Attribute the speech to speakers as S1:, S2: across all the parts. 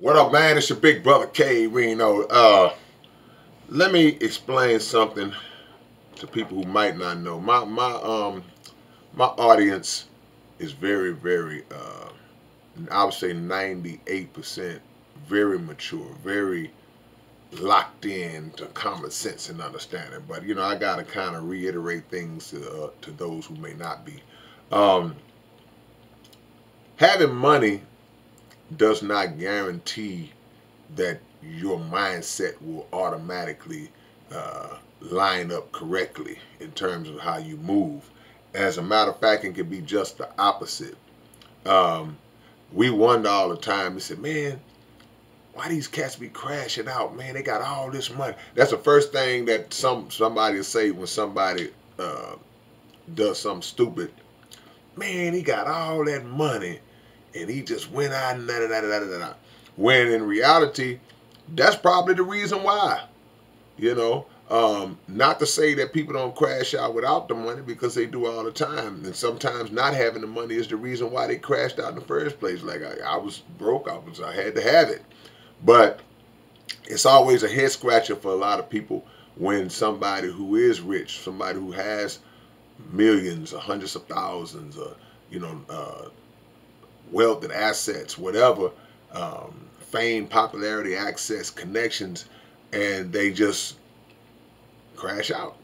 S1: What up, man? It's your big brother K-Rino. Let me explain something to people who might not know. My audience is very I would say 98% very mature, very locked in to common sense and understanding. But you know, I gotta kind of reiterate things to those who may not be. Um, Having money does not guarantee that your mindset will automatically line up correctly in terms of how you move. As a matter of fact, it can be just the opposite. Um, we wonder all the time. We say, man, why these cats be crashing out? Man, they got all this money. That's the first thing that somebody will say when somebody does something stupid. Man, he got all that money and he just went out and da. When in reality, that's probably the reason why. You know, not to say that people don't crash out without the money, because they do all the time. And sometimes not having the money is the reason why they crashed out in the first place. Like I was broke, I had to have it. But it's always a head scratcher for a lot of people when somebody who is rich, somebody who has millions or hundreds of thousands, or wealth and assets, whatever, fame, popularity, access, connections, and they just crash out.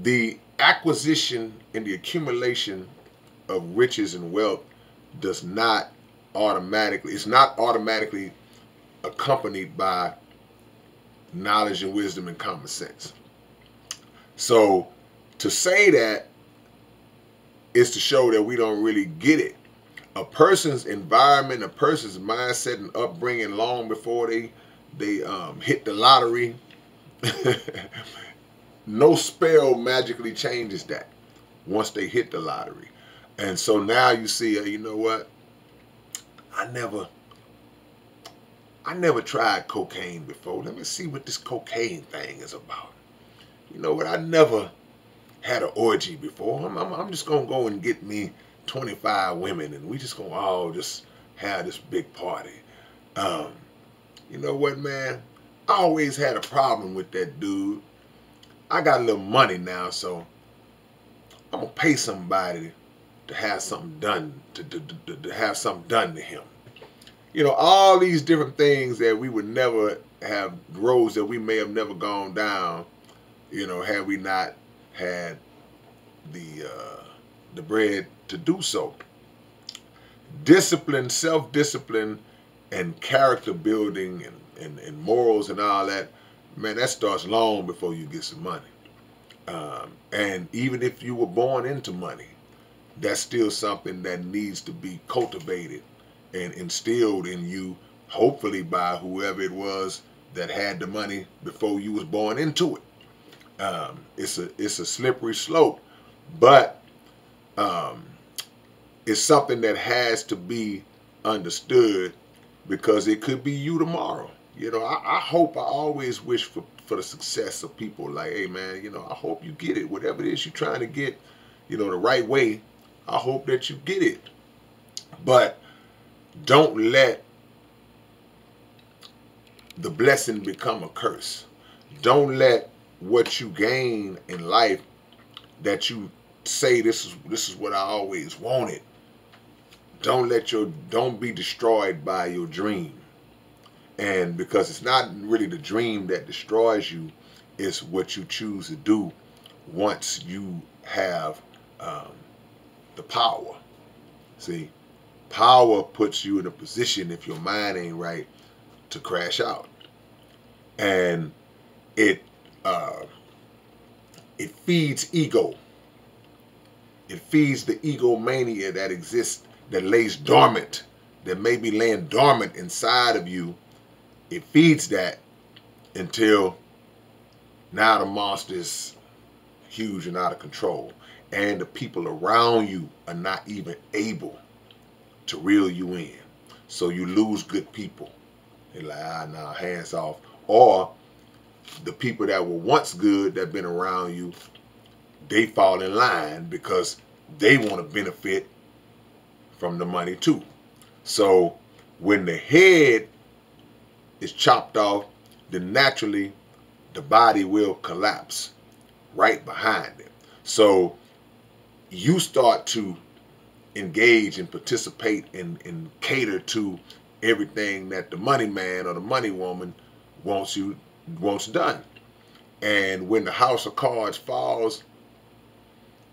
S1: The acquisition and the accumulation of riches and wealth does not automatically, it's not automatically accompanied by knowledge and wisdom and common sense. So to say that is to show that we don't really get it. A person's environment, a person's mindset and upbringing long before they hit the lottery, no spell magically changes that once they hit the lottery. And so now you see, you know what? I never tried cocaine before. Let me see what this cocaine thing is about. You know what? I never had an orgy before. I'm just gonna go and get me 25 women, and we just gonna all just have this big party. You know what, man? I always had a problem with that dude. I got a little money now, so I'm gonna pay somebody to have something done to have something done to him. You know, all these different things that we would never have, roads that we may have never gone down, you know, had we not had the bread to do so. Discipline, self-discipline, and character building and morals and all that, man, that starts long before you get some money. And even if you were born into money, that's still something that needs to be cultivated and instilled in you, hopefully by whoever it was that had the money before you was born into it. It's a slippery slope, but it's something that has to be understood, because it could be you tomorrow. You know, I always wish for the success of people. Like, hey man, you know, I hope you get it. Whatever it is you're trying to get, you know, the right way, I hope that you get it. But don't let the blessing become a curse. Don't let what you gain in life, that you say this is what I always wanted, don't be destroyed by your dream. And because it's not really the dream that destroys you, it's what you choose to do once you have the power. See, power puts you in a position, if your mind ain't right, to crash out. And it feeds ego. It feeds the egomania that exists, that lays dormant, that may be laying dormant inside of you. It feeds that until now the monster is huge and out of control, and the people around you are not even able to reel you in. So you lose good people. They're like, nah, hands off. Or the people that were once good, that been around you, they fall in line because they want to benefit from the money too. So when the head is chopped off, then naturally the body will collapse right behind it. So you start to engage and participate and cater to everything that the money man or the money woman wants done. And when the house of cards falls,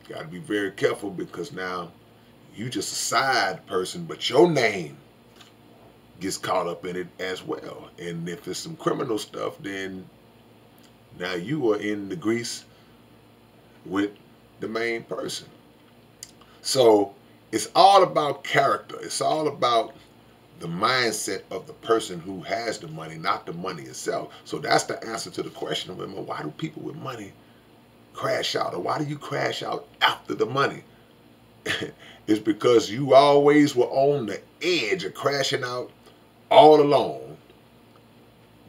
S1: you got to be very careful, because now you just a side person, but your name gets caught up in it as well. And if it's some criminal stuff, then now you are in the grease with the main person. So it's all about character. It's all about the mindset of the person who has the money, not the money itself. So that's the answer to the question of, well, why do people with money crash out? Or why do you crash out after the money? It's because you always were on the edge of crashing out all along.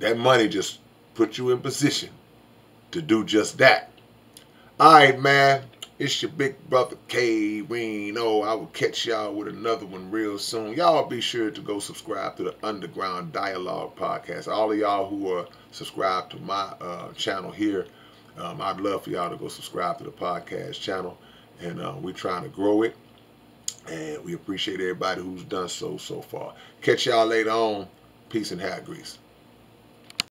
S1: That money just put you in position to do just that. All right, man. It's your big brother K-Rino. I will catch y'all with another one real soon. Y'all be sure to go subscribe to the Underground Dialogue podcast. All of y'all who are subscribed to my channel here, I'd love for y'all to go subscribe to the podcast channel. And we're trying to grow it. And we appreciate everybody who's done so far. Catch y'all later on. Peace and hair grease.